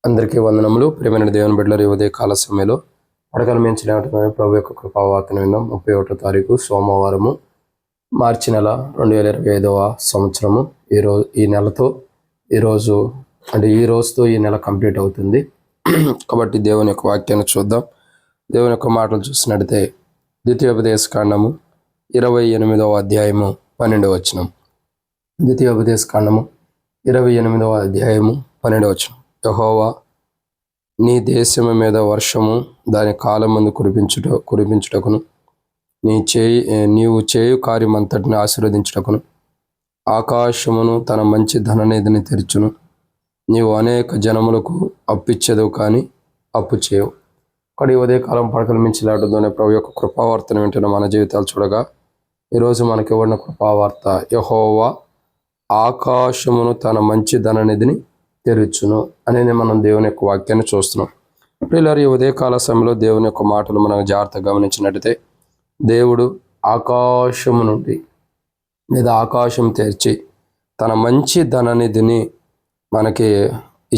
అందరికీ వందనములు. ప్రియమైన దేవుని బిడ్డలారా, ఈ ఉదయ కాల సమయంలో పడకల మించి లేవటమే ప్రభు యొక్క కృపావార్తను విందాం. 31వ తారీఖు సోమవారము, మార్చి నెల 2025వ సంవత్సరము. ఈ నెలతో ఈ రోజుతో ఈ నెల కంప్లీట్ అవుతుంది. కాబట్టి దేవుని యొక్క వాక్యాన్ని చూద్దాం. దేవుని యొక్క మాటలు చూసినట్లయితే ద్వితీయోపదేశ కాండము 28వ అధ్యాయము 12వ వచనం. ద్వితీయోపదేశ కాండము 28వ అధ్యాయము 12వ వచనం. యెహోవా నీ దేశము మీద వర్షము దాని కాలమందు కురిపించుటకును నీవు చేయు కార్యమంతటిని ఆశీర్వదించుటకును ఆకాశమును తన మంచి ధననిధిని తెరచును. నీవు అనేక జనములకు అప్పిచ్చేదవు కానీ అప్పు చేయవు. కానీ ఉదయకాలం పడకల మించి లేటతోనే ప్రభు యొక్క కృపావార్తను వింటున్న మన జీవితాలు చూడగా ఈరోజు మనకి ఇవ్వడిన కృపావార్త, యెహోవా ఆకాశమును తన మంచి ధననిధిని తెరుచును అనేది మనం దేవుని యొక్క వాక్యాన్ని చూస్తున్నాం. ప్రియులారా, ఈ ఉదయకాల సమయంలో దేవుని యొక్క మాటలు మనం జాగ్రత్తగా గమనించినట్టయితే దేవుడు ఆకాశము నుండి లేదా ఆకాశం తెరిచి తన మంచి ధననిధిని మనకి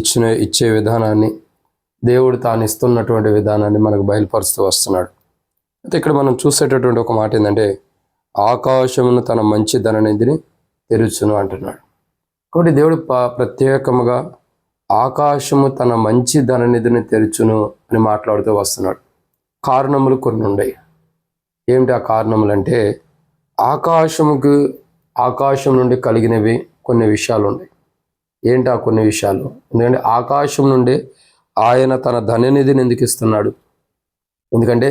ఇచ్చే విధానాన్ని, దేవుడు తాను ఇస్తున్నటువంటి విధానాన్ని మనకు బయలుపరుస్తూ వస్తున్నాడు. అయితే ఇక్కడ మనం చూసేటటువంటి ఒక మాట ఏంటంటే ఆకాశమును తన మంచి ధననిధిని తెరుచును అంటున్నాడు. కాబట్టి దేవుడు ప్రత్యేకముగా ఆకాశము తన మంచి ధననిధిని తెరుచును అని మాట్లాడుతూ వస్తున్నాడు. కారణములు కొన్ని ఉన్నాయి. ఏమిటి ఆ కారణములు అంటే, ఆకాశం నుండి కలిగినవి కొన్ని విషయాలు ఉన్నాయి. ఏంటి ఆ కొన్ని విషయాలు? ఎందుకంటే ఆకాశం నుండి ఆయన తన ధననిధిని ఎందుకు ఇస్తున్నాడు? ఎందుకంటే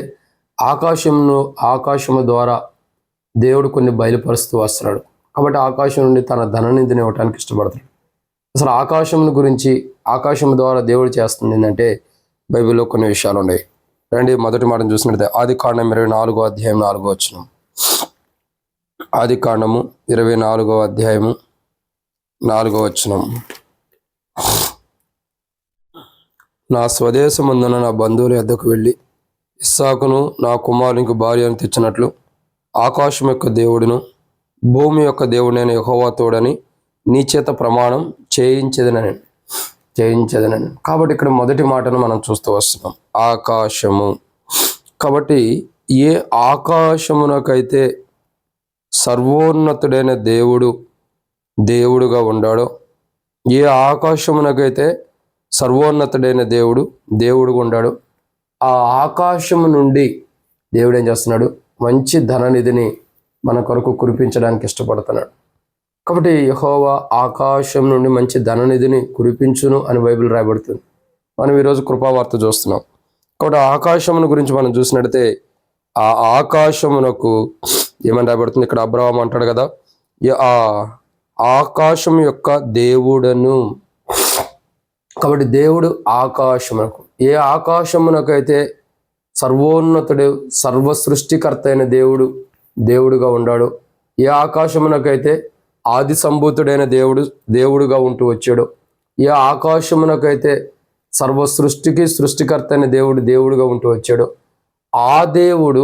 ఆకాశము ద్వారా దేవుడు కొన్ని బయలుపరుస్తూ వస్తున్నాడు. కాబట్టి ఆకాశం నుండి తన ధననిధిని ఇవ్వటానికి ఇష్టపడతాడు. అసలు ఆకాశం ద్వారా దేవుడు చేస్తుంది ఏంటంటే బైబిల్లో కొన్ని విషయాలు ఉన్నాయి. రండి, మొదటి మాటను చూసినట్లయితే ఆదికాండం 24వ అధ్యాయం 4వ వచనం. ఆదికాండము 24వ అధ్యాయము 4వ వచనం. నా స్వదేశమందున నా బంధువుల యొద్దకు వెళ్ళి ఇస్సాకును నా కుమారునికి భార్యను తెచ్చినట్లు ఆకాశం యొక్క దేవుడును భూమి యొక్క దేవుడైన యెహోవా తోడని నీ చేత ప్రమాణం చేయించదనని. కాబట్టి ఇక్కడ మొదటి మాటను మనం చూస్తూ వస్తున్నాం, ఆకాశము. కాబట్టి ఏ ఆకాశమునకైతే సర్వోన్నతుడైన దేవుడుగా ఉన్నాడో, ఏ ఆకాశమునకైతే సర్వోన్నతుడైన దేవుడుగా ఉన్నాడో, ఆ ఆకాశము నుండి దేవుడు ఏం చేస్తున్నాడు? మంచి ధననిధిని మన కొరకు కురిపించడానికి ఇష్టపడుతున్నాడు. కాబట్టి యెహోవా ఆకాశం నుండి మంచి ధననిధిని కురిపించును అని బైబిల్ రాయబడుతుంది. మనం ఈరోజు కృపావార్త చూస్తున్నాం. కాబట్టి ఆకాశమును గురించి మనం చూసినట్టయితే ఆ ఆకాశమునకు ఏమని రాయబడుతుంది? ఇక్కడ అబ్రహాము అంటాడు కదా, ఆ ఆకాశం యొక్క దేవుడను. కాబట్టి దేవుడు ఆకాశమునకు, ఏ ఆకాశమునకైతే సర్వోన్నతుడు సర్వ సృష్టికర్త అయిన దేవుడుగా ఉన్నాడు, ఏ ఆకాశమునకైతే ఆది సంభూతుడైన దేవుడుగా ఉంటూ వచ్చాడు, ఏ ఆకాశమునకైతే సర్వ సృష్టికి సృష్టికర్త అయిన దేవుడుగా ఉంటూ వచ్చాడు, ఆ దేవుడు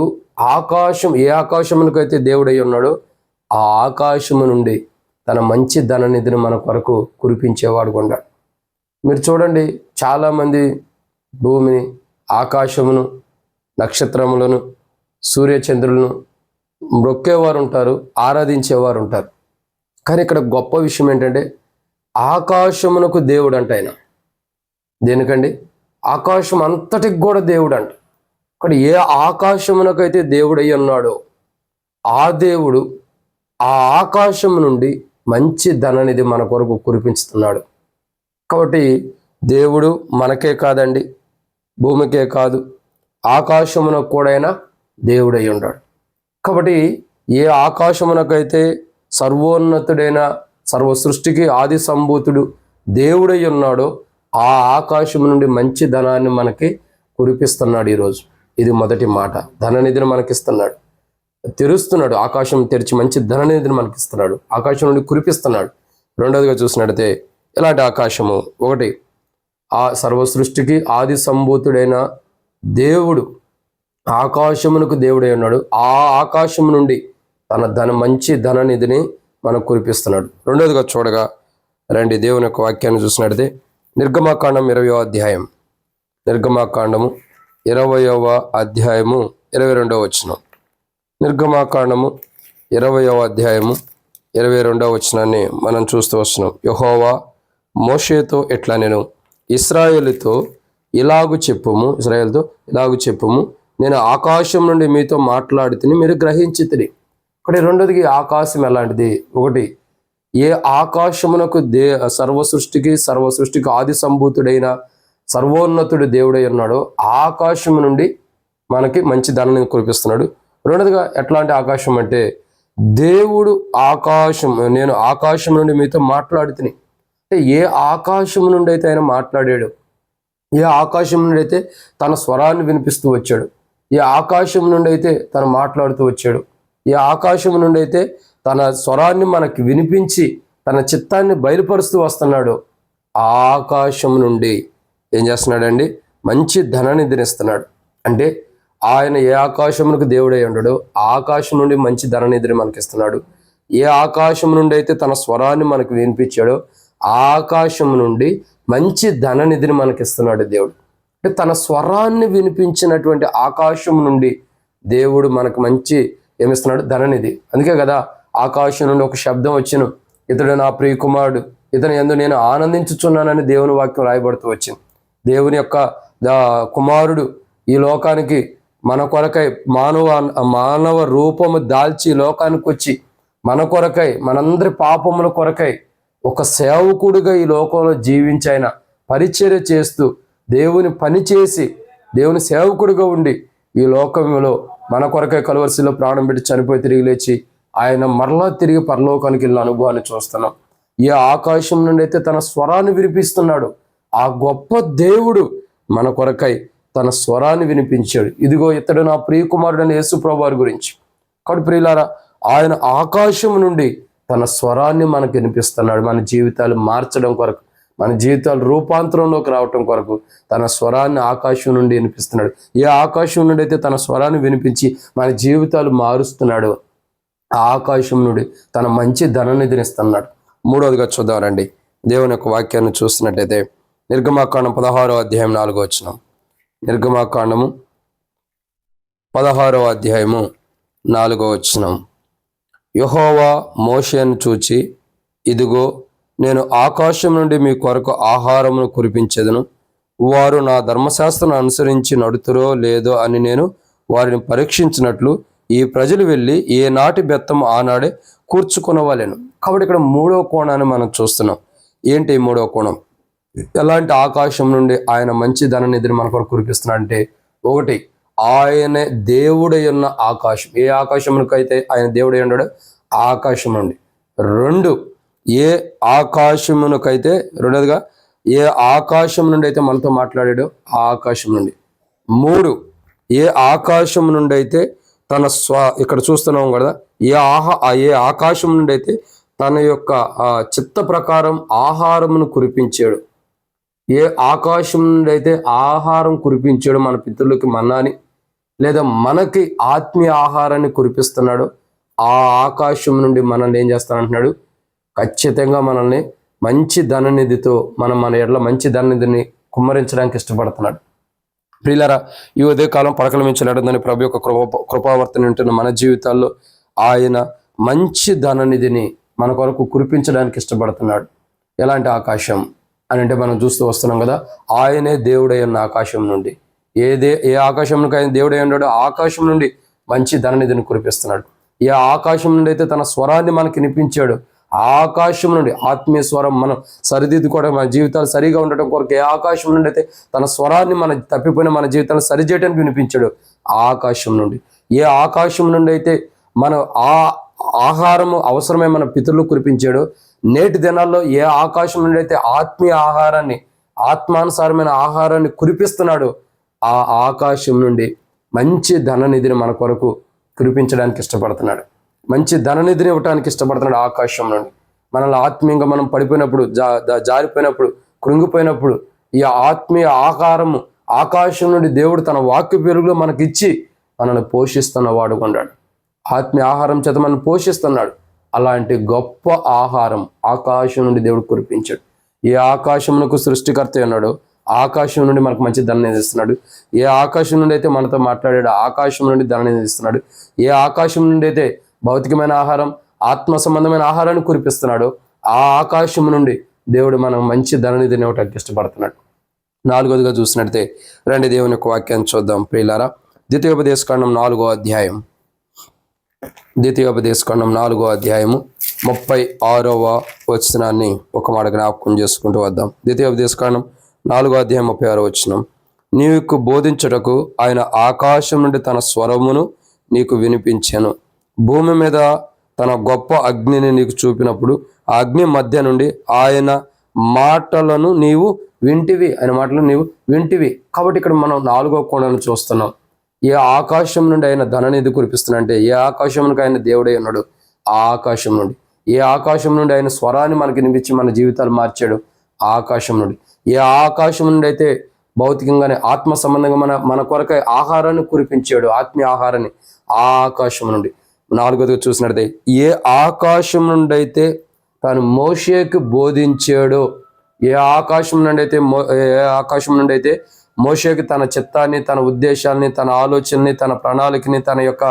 ఏ ఆకాశమునకైతే దేవుడై ఉన్నాడో ఆ ఆకాశము నుండి తన మంచి ధననిధిని మన కొరకు కురిపించేవాడు ఉన్నాడు. మీరు చూడండి, చాలామంది భూమిని, ఆకాశమును, నక్షత్రములను, సూర్యచంద్రులను మొక్కేవారు ఉంటారు, ఆరాధించేవారు ఉంటారు. కానీ ఇక్కడ గొప్ప విషయం ఏంటంటే ఆకాశమునకు దేవుడు అంట ఆయన. దేనికండి? ఆకాశం అంతటికి కూడా దేవుడు అంట. ఇక్కడ ఏ ఆకాశమునకైతే దేవుడు అయి ఉన్నాడో ఆ దేవుడు ఆ ఆకాశము నుండి మంచి ధననిధి మన కొరకు కురిపించుతున్నాడు. కాబట్టి దేవుడు మనకే కాదండి, భూమికే కాదు, ఆకాశమునకు కూడా దేవుడై ఉన్నాడు. కాబట్టి ఏ ఆకాశమునకైతే సర్వోన్నతుడైన సర్వ సృష్టికి ఆది సంభూతుడు దేవుడై ఉన్నాడో ఆ ఆకాశం నుండి మంచి ధనాన్ని మనకి కురిపిస్తున్నాడు ఈరోజు. ఇది మొదటి మాట. ధననిధిని మనకిస్తున్నాడు, తెరుస్తున్నాడు. ఆకాశం తెరిచి మంచి ధననిధిని మనకిస్తున్నాడు, ఆకాశం నుండి కురిపిస్తున్నాడు. రెండోదిగా చూసినట్టయితే ఇలాంటి ఆకాశము, ఒకటి ఆ సర్వ సృష్టికి ఆది సంభూతుడైన దేవుడు ఆకాశమునకు దేవుడై ఉన్నాడు, ఆ ఆకాశము నుండి తన మంచి ధననిధిని మనకు కురిపిస్తున్నాడు. రెండోదిగా చూడగా రండి, దేవుని యొక్క వాక్యాన్ని చూసినట్టయితే నిర్గమకాండం 20వ అధ్యాయం. నిర్గమకాండము 20వ అధ్యాయము 22వ వచనం. నిర్గమకాండము 20వ అధ్యాయము 22వ వచనాన్ని మనం చూస్తూ వస్తున్నాం. యెహోవా మోషేతో ఎట్లా నేను ఇశ్రాయేలుతో ఇలాగు చెప్పుము, నేను ఆకాశం నుండి మీతో మాట్లాడితిని, మీరు గ్రహించితిరి. ఒకటి రెండోదికి ఆకాశం ఎలాంటిది? ఒకటి, ఏ ఆకాశమునకు సర్వ సృష్టికి ఆది సంభూతుడైన సర్వోన్నతుడు దేవుడై ఉన్నాడో ఆకాశము నుండి మనకి మంచి ధనాన్ని కురిపిస్తున్నాడు. రెండోదిగా ఎట్లాంటి ఆకాశం అంటే, దేవుడు నేను ఆకాశం నుండి మీతో మాట్లాడుతుని. అంటే ఏ ఆకాశం నుండి అయితే ఆయన మాట్లాడాడు, ఏ ఆకాశం నుండి అయితే తన స్వరాన్ని వినిపిస్తూ వచ్చాడు, ఏ ఆకాశం నుండి అయితే తను మాట్లాడుతూ వచ్చాడు, ఏ ఆకాశం నుండి అయితే తన స్వరాన్ని మనకి వినిపించి తన చిత్తాన్ని బయలుపరుస్తూ వస్తున్నాడు, ఆ ఆకాశం నుండి ఏం చేస్తున్నాడండి? మంచి ధనాన్ని ఇస్తున్నాడు. అంటే ఆయన ఏ ఆకాశమునకు దేవుడై ఉండడో ఆకాశం నుండి మంచి ధననిధిని మనకి ఇస్తున్నాడు. ఏ ఆకాశం నుండి అయితే తన స్వరాన్ని మనకు వినిపించాడో ఆకాశం నుండి మంచి ధననిధిని మనకి ఇస్తున్నాడు దేవుడు. అంటే తన స్వరాన్ని వినిపించినటువంటి ఆకాశం నుండి దేవుడు మనకు మంచి ఏమిస్తున్నాడు? ధననిధి. అందుకే కదా ఆకాశం నుండి ఒక శబ్దం వచ్చిన, ఇతడు నా ప్రియకుమారుడు, ఇతని యందు నేను ఆనందించుచున్నానని దేవుని వాక్యం రాయబడుతూ వచ్చింది. దేవుని యొక్క కుమారుడు ఈ లోకానికి మన కొరకై మానవ రూపము దాల్చి లోకానికి వచ్చి మన కొరకై, మనందరి పాపముల కొరకై ఒక సేవకుడిగా ఈ లోకంలో జీవించైన పరిచర్య చేస్తూ దేవుని పని చేసి దేవుని సేవకుడిగా ఉండి ఈ లోకంలో మన కొరకై కలువరిశిలో ప్రాణం పెట్టి చనిపోయి తిరిగి లేచి ఆయన మరలా తిరిగి పరలోకానికి వెళ్ళిన అనుభవాన్ని చూస్తున్నాం. ఏ ఆకాశం నుండి అయితే తన స్వరాన్ని వినిపిస్తున్నాడు, ఆ గొప్ప దేవుడు మన కొరకై తన స్వరాన్ని వినిపించాడు. ఇదిగో ఇతడు నా ప్రియకుమారుడైన యేసు ప్రభువారి గురించి. కాబట్టి ప్రియులారా, ఆయన ఆకాశం నుండి తన స్వరాన్ని మనకు వినిపిస్తున్నాడు. మన జీవితాలు మార్చడం కొరకు, మన జీవితాలు రూపాంతరంలోకి రావటం కొరకు తన స్వరాన్ని ఆకాశం నుండి వినిపిస్తున్నాడు. ఏ ఆకాశం నుండి అయితే తన స్వరాన్ని వినిపించి మన జీవితాలు మారుస్తున్నాడు, ఆ ఆకాశం నుండి తన మంచి ధననిధిని ఇస్తున్నాడు. మూడవదిగా చూద్దామండి. దేవుని యొక్క వాక్యాన్ని చూస్తున్నట్టయితే నిర్గమకాండం 16వ అధ్యాయం 4వ వచనం. నిర్గమకాండము 16వ అధ్యాయము 4వ వచనం. యెహోవా మోషేను చూచి, ఇదిగో నేను ఆకాశం నుండి మీ కొరకు ఆహారమును కురిపించెదను, వారు నా ధర్మశాస్త్రం అనుసరించి నడుతురో లేదో అని నేను వారిని పరీక్షించినట్లు ఈ ప్రజలు వెళ్ళి ఏ నాటి బెత్తము ఆనాడే కూర్చుకొనవలెను. కాబట్టి ఇక్కడ మూడవ కోణాన్ని మనం చూస్తున్నాం. ఏంటి మూడవ కోణం? ఎలాంటి ఆకాశం నుండి ఆయన మంచి ధననిధిని మన కొరకు కురిపిస్తున్నాడు అంటే, ఒకటి, ఆయనే దేవుడై ఉన్న ఆకాశం. ఏ ఆకాశమునకైతే ఆయన దేవుడై ఉన్నాడో ఆకాశం నుండి. రెండు, ఏ ఆకాశమునకైతే రెండోదిగా ఏ ఆకాశం నుండి అయితే మనతో మాట్లాడాడో ఆ ఆకాశం నుండి. మూడు, ఏ ఆకాశం నుండి అయితే తన ఇక్కడ చూస్తున్నాం కదా, ఏ ఆకాశం నుండి అయితే తన యొక్క చిత్త ప్రకారం ఆహారమును కురిపించాడు. ఏ ఆకాశం నుండి అయితే ఆహారం కురిపించాడు, మన పితరులకి మన్నాని లేదా మనకి ఆత్మీయ ఆహారాన్ని కురిపిస్తున్నాడు, ఆ ఆకాశం నుండి మనల్ని ఏం చేస్తానంటున్నాడు? ఖచ్చితంగా మనల్ని మంచి ధననిధితో మన ఎడల మంచి ధననిధిని కుమ్మరించడానికి ఇష్టపడుతున్నాడు. ప్రియులారా, ఈ ఉదయకాలం పడకల మించి నడుందని ప్రభు యొక్క కృపావర్తన ఉంటున్న మన జీవితాల్లో ఆయన మంచి ధననిధిని మన కొరకు కురిపించడానికి ఇష్టపడుతున్నాడు. ఎలాంటి ఆకాశం అని అంటే మనం చూస్తూ వస్తున్నాం కదా, ఆయనే దేవుడై ఉన్న ఆకాశం నుండి. ఏ ఆకాశంకి ఆయన దేవుడై ఉన్నాడో ఆకాశం నుండి మంచి ధననిధిని కురిపిస్తున్నాడు. ఏ ఆకాశం నుండి అయితే తన స్వరాన్ని మనకి వినిపించాడు, ఆకాశం నుండి ఆత్మీయ స్వరం మనం సరిదిద్దుకోవడం, మన జీవితాలు సరిగా ఉండటం కొరకు ఏ ఆకాశం నుండి అయితే తన స్వరాన్ని మన తప్పిపోయిన మన జీవితాలను సరిచేయడానికి వినిపించాడు, ఆకాశం నుండి. ఏ ఆకాశం నుండి అయితే మనం ఆహారము అవసరమే మన పితరులు కురిపించాడు, నేటి దినాల్లో ఏ ఆకాశం నుండి అయితే ఆత్మీయ ఆహారాన్ని, ఆత్మానుసారమైన ఆహారాన్ని కురిపిస్తున్నాడు, ఆ ఆకాశం నుండి మంచి ధననిధిని మన కొరకు కురిపించడానికి ఇష్టపడుతున్నాడు. మంచి ధననిధిని ఇవ్వడానికి ఇష్టపడుతున్నాడు ఆకాశం నుండి. మనల్ని ఆత్మీయంగా మనం పడిపోయినప్పుడు, జారిపోయినప్పుడు, కృంగిపోయినప్పుడు ఈ ఆత్మీయ ఆహారము ఆకాశం నుండి దేవుడు తన వాక్య పెరుగులో మనకిచ్చి మనల్ని పోషిస్తున్న వాడు కొన్నాడు. ఆత్మీయ ఆహారం చేత మనల్ని పోషిస్తున్నాడు. అలాంటి గొప్ప ఆహారం ఆకాశం నుండి దేవుడు కురిపించాడు. ఏ ఆకాశమునకు సృష్టికర్త ఉన్నాడు, ఆకాశం నుండి మనకు మంచి ధనాన్ని ఇస్తున్నాడు. ఏ ఆకాశం నుండి అయితే మనతో మాట్లాడాడు, ఆకాశం నుండి ధనాన్ని ఇస్తున్నాడు. ఏ ఆకాశం నుండి అయితే భౌతికమైన ఆహారం, ఆత్మ సంబంధమైన ఆహారాన్ని కురిపిస్తున్నాడు, ఆ ఆకాశం నుండి దేవుడు మనం మంచి ధననిధిని ఇవ్వటానికి ఇష్టపడుతున్నాడు. నాలుగోదిగా చూసినట్టే రండి దేవుని యొక్క వాక్యాన్ని చూద్దాం ప్రియులారా. ద్వితీయోపదేశకాండం 4వ అధ్యాయం, ద్వితీయోపదేశకాండం 4వ అధ్యాయము 36వ వచనాన్ని ఒక మాట జ్ఞాపకం చేసుకుంటూ వద్దాం. ద్వితీయోపదేశకాండం 4వ అధ్యాయం 36వ వచనం. నీకు బోధించుటకు ఆయన ఆకాశం నుండి తన స్వరమును నీకు వినిపించెను, భూమి మీద తన గొప్ప అగ్నిని నీకు చూపినప్పుడు ఆ అగ్ని మధ్య నుండి ఆయన మాటలను నీవు వింటివి, ఆయన మాటలు నీవు వింటివి. కాబట్టి ఇక్కడ మనం 4వ కోణాన్ని చూస్తున్నాం. ఏ ఆకాశం నుండి ఆయన ధననిధి కురిపిస్తున్నా అంటే ఏ ఆకాశంకి ఆయన దేవుడై ఉన్నాడు, ఆ ఆకాశం నుండి. ఏ ఆకాశం నుండి ఆయన స్వరాన్ని మనకి వినిపించి మన జీవితాలు మార్చాడు, ఆ ఆకాశం నుండి. ఏ ఆకాశం నుండి అయితే భౌతికంగానే ఆత్మ సంబంధంగా మన కొరకై ఆహారాన్ని కురిపించాడు, ఆత్మీయ ఆహారాన్ని, ఆ ఆకాశం నుండి. 4వదిగా చూసినట్లయితే ఏ ఆకాశం నుండి అయితే తాను మోషేకు బోధించాడో, ఏ ఆకాశం నుండి అయితే మోషేకి తన చిత్తాన్ని, తన ఉద్దేశాన్ని, తన ఆలోచనని, తన ప్రణాళికని, తన యొక్క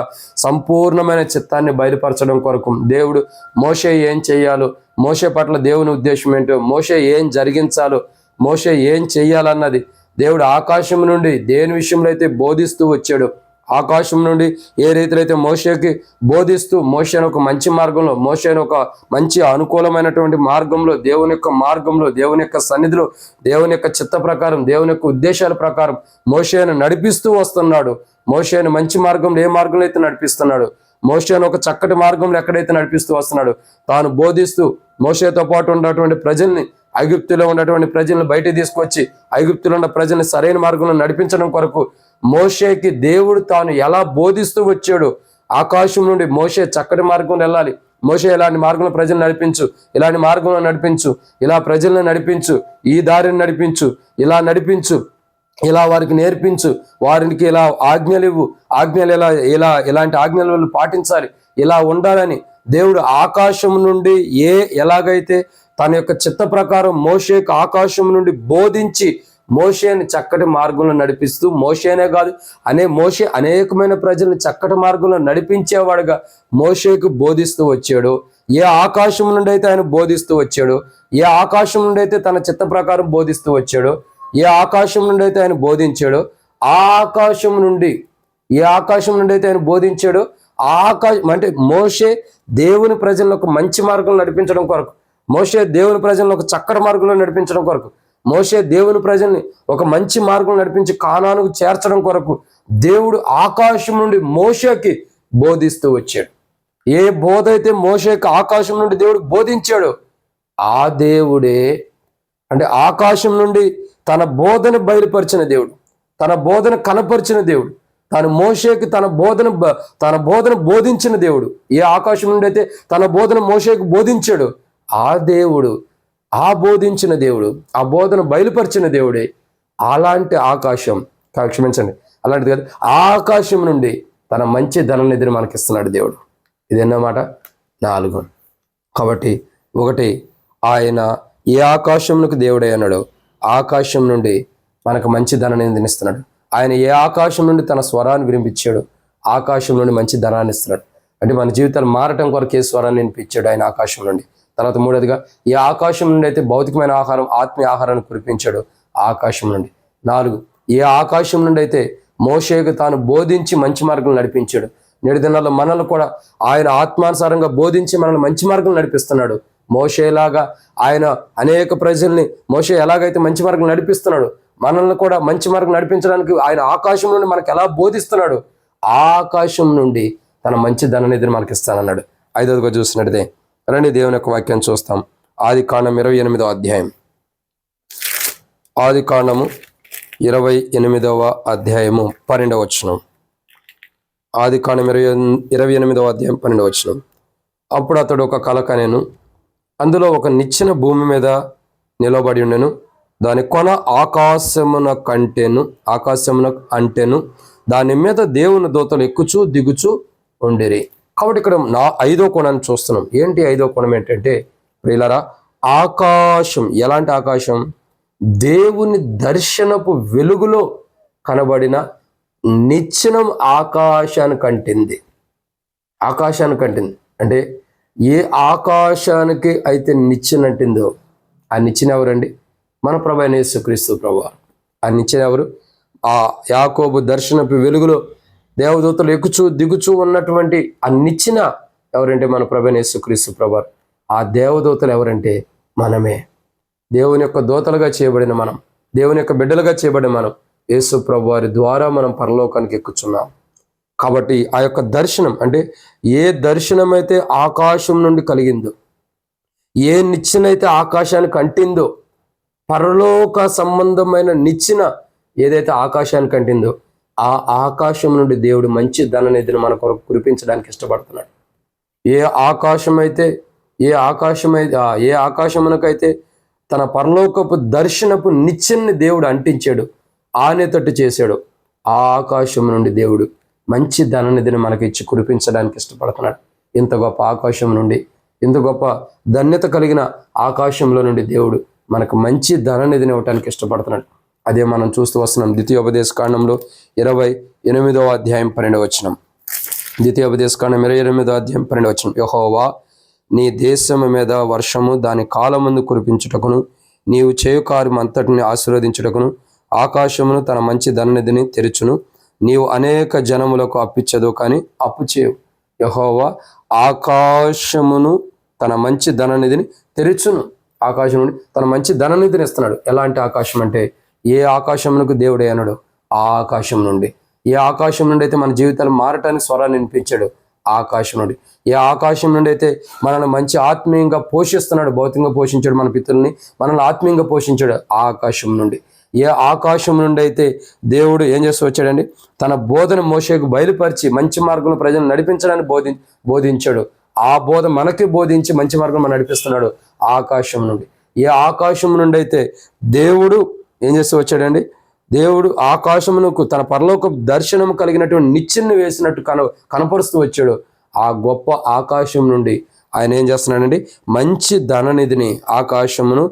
సంపూర్ణమైన చిత్తాన్ని బయలుపరచడం కొరకు దేవుడు మోషే ఏం చేయాలో, మోషే పట్ల దేవుని ఉద్దేశం ఏంటో, మోషే ఏం జరిగించాలో, మోషే ఏం చెయ్యాలన్నది దేవుడు ఆకాశం నుండి దేని విషయంలో అయితే బోధిస్తూ వచ్చాడు, ఆకాశం నుండి ఏ రీతిలో అయితే మోషేకి బోధిస్తూ మోషేను ఒక మంచి మార్గంలో, మోషేను ఒక మంచి అనుకూలమైనటువంటి మార్గంలో, దేవుని యొక్క మార్గంలో, దేవుని యొక్క సన్నిధిలో, దేవుని యొక్క చిత్త ప్రకారం, దేవుని యొక్క ఉద్దేశాల ప్రకారం మోషేను నడిపిస్తూ వస్తున్నాడు. మోషేను మంచి మార్గంలో ఏ మార్గంలో అయితే నడిపిస్తున్నాడు, మోషేను ఒక చక్కటి మార్గంలో ఎక్కడైతే నడిపిస్తూ వస్తున్నాడు, తాను బోధిస్తూ మోషేతో పాటు ఉన్నటువంటి ప్రజల్ని, ఐగుప్తులో ఉన్నటువంటి ప్రజల్ని బయట తీసుకొచ్చి ఐగుప్తులో ఉన్న ప్రజల్ని సరైన మార్గంలో నడిపించడం కొరకు మోషేకి దేవుడు తాను ఎలా బోధిస్తూ వచ్చాడు. ఆకాశం నుండి మోషే చక్కటి మార్గంలో వెళ్ళాలి, మోషే ఇలాంటి మార్గంలో ప్రజలు నడిపించు, ఇలాంటి మార్గంలో నడిపించు, ఇలా ప్రజలను నడిపించు, ఈ దారిని నడిపించు, ఇలా నడిపించు, ఇలా వారికి నేర్పించు, వారికి ఇలా ఆజ్ఞలు ఇవ్వు, ఆజ్ఞలు ఇలాంటి ఆజ్ఞలు పాటించాలి, ఇలా ఉండాలని దేవుడు ఆకాశం నుండి ఎలాగైతే తన యొక్క చిత్త ప్రకారం మోషేకు ఆకాశం నుండి బోధించి మోషేని చక్కటి మార్గంలో నడిపిస్తూ, మోషేనే కాదు మోషే అనేకమైన ప్రజల్ని చక్కటి మార్గంలో నడిపించేవాడుగా మోషేకు బోధిస్తూ వచ్చాడు. ఏ ఆకాశం నుండి అయితే ఆయన బోధిస్తూ వచ్చాడు, ఏ ఆకాశం నుండి అయితే తన చిత్త ప్రకారం బోధిస్తూ వచ్చాడు, ఏ ఆకాశం నుండి అయితే ఆయన బోధించాడో, ఆ ఆకాశం నుండి ఏ ఆకాశం నుండి అయితే ఆయన బోధించాడో, అంటే మోషే దేవుని ప్రజలను ఒక మంచి మార్గంలో నడిపించడం కొరకు, మోషే దేవుని ప్రజలను ఒక చక్కటి మార్గంలో నడిపించడం కొరకు, మోషే దేవుని ప్రజల్ని ఒక మంచి మార్గం నడిపించి కానానుకు చేర్చడం కొరకు దేవుడు ఆకాశం నుండి మోషేకి బోధిస్తూ వచ్చాడు. ఏ బోధ అయితే మోషేకి ఆకాశం నుండి దేవుడు బోధించాడు, ఆ దేవుడే అంటే ఆకాశం నుండి తన బోధన బయలుపరిచిన దేవుడు, తన బోధన కనపరిచిన దేవుడు, తను మోషేకి తన బోధన బోధించిన దేవుడు. ఏ ఆకాశం నుండి అయితే తన బోధన మోషేకి బోధించాడు, ఆ దేవుడు, ఆ బోధించిన దేవుడు, ఆ బోధన బయలుపరిచిన దేవుడే అలాంటి ఆకాశం, క్షమించండి అలాంటిది కాదు, ఆకాశం నుండి తన మంచి ధననిధిని మనకిస్తున్నాడు దేవుడు. ఇదేన్నమాట 4. కాబట్టి 1, ఆయన ఏ ఆకాశంలోకి దేవుడే అన్నాడు, ఆకాశం నుండి మనకు మంచి ధనాన్ని ఇస్తున్నాడు. ఆయన ఏ ఆకాశం నుండి తన స్వరాన్ని వినిపించాడు, ఆకాశం నుండి మంచి ధనాన్ని ఇస్తున్నాడు. అంటే మన జీవితాలు మారటం కొరకు ఏ స్వరాన్ని వినిపించాడు ఆయన ఆకాశం నుండి. తర్వాత 3వదిగా ఏ ఆకాశం నుండి అయితే భౌతికమైన ఆహారం, ఆత్మీయ ఆహారాన్ని కురిపించాడు, ఆకాశం నుండి. 4, ఏ ఆకాశం నుండి అయితే మోషేకు తాను బోధించి మంచి మార్గం నడిపించాడు. నేటి దినాల్లో మనల్ని కూడా ఆయన ఆత్మానుసారంగా బోధించి మనల్ని మంచి మార్గం నడిపిస్తున్నాడు. మోషేలాగా ఆయన అనేక ప్రజల్ని మోషే ఎలాగైతే మంచి మార్గం నడిపిస్తున్నాడు, మనల్ని కూడా మంచి మార్గం నడిపించడానికి ఆయన ఆకాశం నుండి మనకు ఎలా బోధిస్తున్నాడు, ఆకాశం నుండి తన మంచి ధననిధిని మనకి ఇస్తానన్నాడు. 5వదిగా చూసినట్టే రండి దేవుని యొక్క వాక్యాన్ని చూస్తాం. ఆదికాండం 28వ అధ్యాయం, ఆదికాండము 28వ అధ్యాయము 12వ వచనం. ఆదికాండం 28వ అధ్యాయం 12వ వచనం. అప్పుడు అతడు ఒక కల కనెను, అందులో ఒక నిచ్చెన భూమి మీద నిలబడి ఉండెను, దాని కొన ఆకాశమున అంటెను, దాని మీద దేవుని దూతలు ఎక్కుచూ దిగుచూ ఉండిరి. కాబట్టి ఇక్కడ 5వ కోణాన్ని చూస్తున్నాం. ఏంటి 5వ కోణం ఏంటంటే ప్రియులారా, ఆకాశం, ఎలాంటి ఆకాశం? దేవుని దర్శనపు వెలుగులో కనబడిన నిచ్చెనం ఆకాశానికి అంటింది. ఆకాశానికి అంటింది అంటే ఏ ఆకాశానికి అయితే నిచ్చెన అంటిందో ఆ నిచ్చెన ఎవరండి? మన ప్రభు అయిన యేసుక్రీస్తు ప్రభువారు. ఆ నిచ్చెన ఎవరు? ఆ యాకోబు దర్శనపు వెలుగులో దేవదూతలు ఎక్కుచూ దిగుచూ ఉన్నటువంటి ఆ నిచ్చెన ఎవరంటే మన ప్రభు అయిన యేసుక్రీస్తు ప్రభువారు. ఆ దేవదూతలు ఎవరంటే మనమే. దేవుని యొక్క దూతలుగా చేయబడిన మనం, దేవుని యొక్క బిడ్డలుగా చేయబడిన మనం యేసు ప్రభువారి ద్వారా మనం పరలోకానికి ఎక్కుచున్నాం. కాబట్టి ఆ యొక్క దర్శనం అంటే ఏ దర్శనం అయితే ఆకాశం నుండి కలిగిందో, ఏ నిచ్చెన అయితే ఆకాశానికి అంటిందో, పరలోక సంబంధమైన నిచ్చెన ఏదైతే ఆకాశానికి అంటిందో ఆ ఆకాశం నుండి దేవుడు మంచి ధననిధిని మన కొరకు కురిపించడానికి ఇష్టపడుతున్నాడు. ఏ ఆకాశమునకైతే తన పరలోకపు దర్శనపు నిచ్చెన్ని దేవుడు అంటించాడు, ఆనేతట్టు చేశాడు, ఆ ఆకాశం నుండి దేవుడు మంచి ధననిధిని మనకి ఇచ్చి కురిపించడానికి ఇష్టపడుతున్నాడు. ఇంత గొప్ప ఆకాశం నుండి, ఇంత గొప్ప ధన్యత కలిగిన ఆకాశంలో నుండి దేవుడు మనకు మంచి ధననిధిని ఇవ్వడానికి ఇష్టపడుతున్నాడు. అదే మనం చూస్తూ వస్తున్నాం. ద్వితీయోపదేశకాండంలో 28వ అధ్యాయం 12వ వచనం. ద్వితీయోపదేశకాండం 28వ అధ్యాయం 12వ వచనం. యెహోవా నీ దేశము మీద వర్షము దాని కాలమందు కురిపించుటకును, నీవు చేయు కార్యం అంతటిని ఆశీర్వదించుటకును ఆకాశమును తన మంచి ధననిధిని తెరుచును. నీవు అనేక జనములకు అప్పిచ్చదు కానీ అప్పు చేయవు. యెహోవా ఆకాశమును తన మంచి ధననిధిని తెరుచును. ఆకాశం నుండి తన మంచి ధననిధిని ఇస్తున్నాడు. ఎలాంటి ఆకాశం అంటే ఏ ఆకాశమునకు దేవుడే అన్నాడు ఆ ఆకాశం నుండి. ఏ ఆకాశం నుండి అయితే మన జీవితాలు మారటానికి స్వరాన్ని వినిపించాడు ఆకాశం నుండి. ఏ ఆకాశం నుండి అయితే మనల్ని మంచి ఆత్మీయంగా పోషిస్తున్నాడు, భౌతికంగా పోషించాడు మన పితరుల్ని, మనల్ని ఆత్మీయంగా పోషించాడు ఆ ఆకాశం నుండి. ఏ ఆకాశం నుండి అయితే దేవుడు ఏం చేస్తూ వచ్చాడండి? తన బోధన మోషేకు బయలుపరిచి మంచి మార్గంలో ప్రజలను నడిపించడానికి బోధించాడు. ఆ బోధ మనకి బోధించి మంచి మార్గం మనం నడిపిస్తున్నాడు ఆకాశం నుండి. ఏ ఆకాశం నుండి అయితే దేవుడు ఏం చేస్తూ వచ్చాడండి? దేవుడు ఆకాశమునకు తన పరలోక దర్శనం కలిగినటువంటి నిచ్చెను వేసినట్టు కనపరుస్తూ వచ్చాడు. ఆ గొప్ప ఆకాశం నుండి ఆయన ఏం చేస్తున్నాడండి? మంచి ధననిధిని ఆకాశమును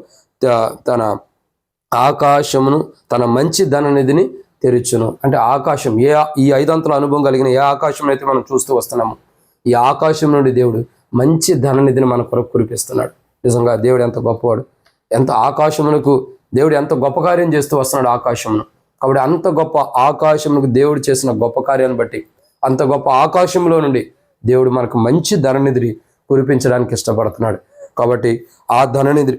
తన మంచి ధననిధిని తెరుచును. అంటే ఆకాశం ఈ 5 అంతల అనుభవం కలిగిన ఏ ఆకాశం అయితే మనం చూస్తూ వస్తున్నాము, ఈ ఆకాశం నుండి దేవుడు మంచి ధననిధిని మన కొరకు కురిపిస్తున్నాడు. నిజంగా దేవుడు ఎంత గొప్పవాడు! ఎంత ఆకాశమునకు దేవుడు ఎంత గొప్ప కార్యం చేస్తూ వస్తున్నాడు ఆకాశమును. కాబట్టి అంత గొప్ప ఆకాశమునకు దేవుడు చేసిన గొప్ప కార్యాన్ని బట్టి, అంత గొప్ప ఆకాశంలో నుండి దేవుడు మనకు మంచి ధననిధిని కురిపించడానికి ఇష్టపడుతున్నాడు. కాబట్టి ఆ ధననిధి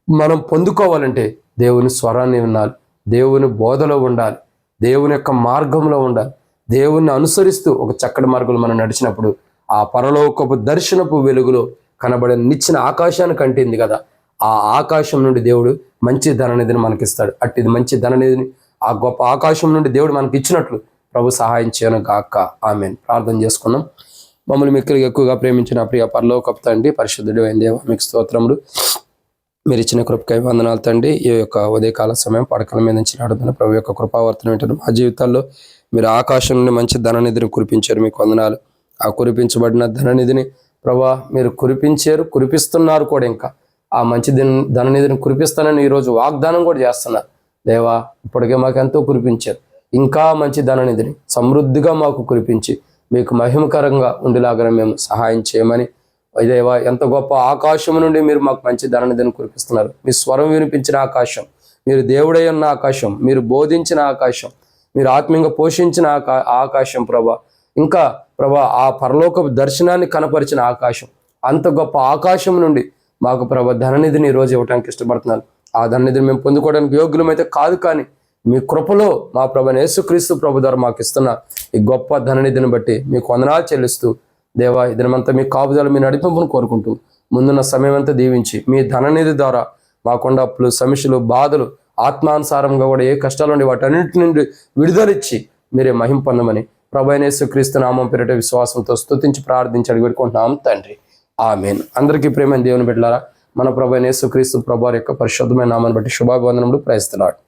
మనం పొందుకోవాలంటే దేవుని స్వరాన్ని వినాలి, దేవుని బోధలో ఉండాలి, దేవుని యొక్క మార్గంలో ఉండాలి. దేవుణ్ణి అనుసరిస్తూ ఒక చక్కటి మార్గంలో మనం నడిచినప్పుడు ఆ పరలోకపు దర్శనపు వెలుగులో కనబడిన నిచ్చిన ఆకాశానికి అంటింది కదా, ఆ ఆకాశం నుండి దేవుడు మంచి ధననిధిని మనకిస్తాడు. అట్టిది మంచి ధననిధిని ఆ గొప్ప ఆకాశం నుండి దేవుడు మనకి ఇచ్చినట్లు ప్రభు సహాయం చేయను గాక. ఆమేన్. ప్రార్థన చేసుకున్నాం. మమ్మల్ని మిక్కిలిగా ఎక్కువగా ప్రేమించిన ప్రియ పరలోకపు తండ్రి, పరిశుద్ధుడు అయిన దేవా, మీకు స్తోత్రములు. మీరు ఇచ్చిన కృపకై వందనాలు తండ్రి. ఈ యొక్క ఉదయకాల సమయం పడకల మీద నుంచి నడుతున్న ప్రభు యొక్క కృపావర్తనం ఏంటంటే మా జీవితాల్లో మీరు ఆకాశం నుండి మంచి ధననిధిని కురిపించారు, మీకు వందనాలు. ఆ కురిపించబడిన ధననిధిని ప్రభా మీరు కురిపిస్తున్నారు కూడా. ఇంకా ఆ మంచి ధననిధిని కురిపిస్తానని ఈరోజు వాగ్దానం కూడా చేస్తున్నారు దేవా. ఇప్పటికే మాకు ఎంతో కురిపించారు, ఇంకా మంచి ధననిధిని సమృద్ధిగా మాకు కురిపించి మీకు మహిమకరంగా ఉండేలాగా మేము సహాయం చేయమని దేవా. ఎంత గొప్ప ఆకాశం నుండి మీరు మాకు మంచి ధననిధిని కురిపిస్తున్నారు. మీ స్వరం వినిపించిన ఆకాశం, మీరు దేవుడై ఉన్న ఆకాశం, మీరు బోధించిన ఆకాశం, మీరు ఆత్మీయంగా పోషించిన ఆకాశం ప్రభా. ఇంకా ప్రభా ఆ పరలోక దర్శనాన్ని కనపరిచిన ఆకాశం, అంత గొప్ప ఆకాశం నుండి మాకు ప్రభా ధననిధిని ఈరోజు ఇవ్వడానికి ఇష్టపడుతున్నాను. ఆ ధననిధిని మేము పొందుకోవడానికి యోగ్యులమైతే కాదు, కానీ మీ కృపలో మా ప్రభు యేసుక్రీస్తు ప్రభు ద్వారా మాకు ఇస్తున్న ఈ గొప్ప ధననిధిని బట్టి మీకు వందనాలు చెల్లిస్తూ దేవా, ఈ దినమంతా మీ కాపుదల, మీ నడిపింపును కోరుకుంటూ ముందున్న సమయం అంతా దీవించి మీ ధననిధి ద్వారా మాకుండా అప్పులు, సమస్యలు, బాధలు, ఆత్మానుసారంగా కూడా ఏ కష్టాలు ఉండి వాటన్నింటి నుండి విడుదలిచ్చి మీరే మహిమ పొందమని ప్రభు అయిన యేసుక్రీస్తు నామం పేరిట విశ్వాసంతో స్తుతించి ప్రార్థించి అడిగి పెట్టుకుంటున్నాం తండ్రి. ఆమేన్. అందరికీ ప్రేమ దేవుని బిడ్డలారా, మన ప్రభు అయిన యేసుక్రీస్తు ప్రభు యొక్క పరిశుద్ధమైన నామాన్ని బట్టి శుభాభివందనములు. Praise the lord.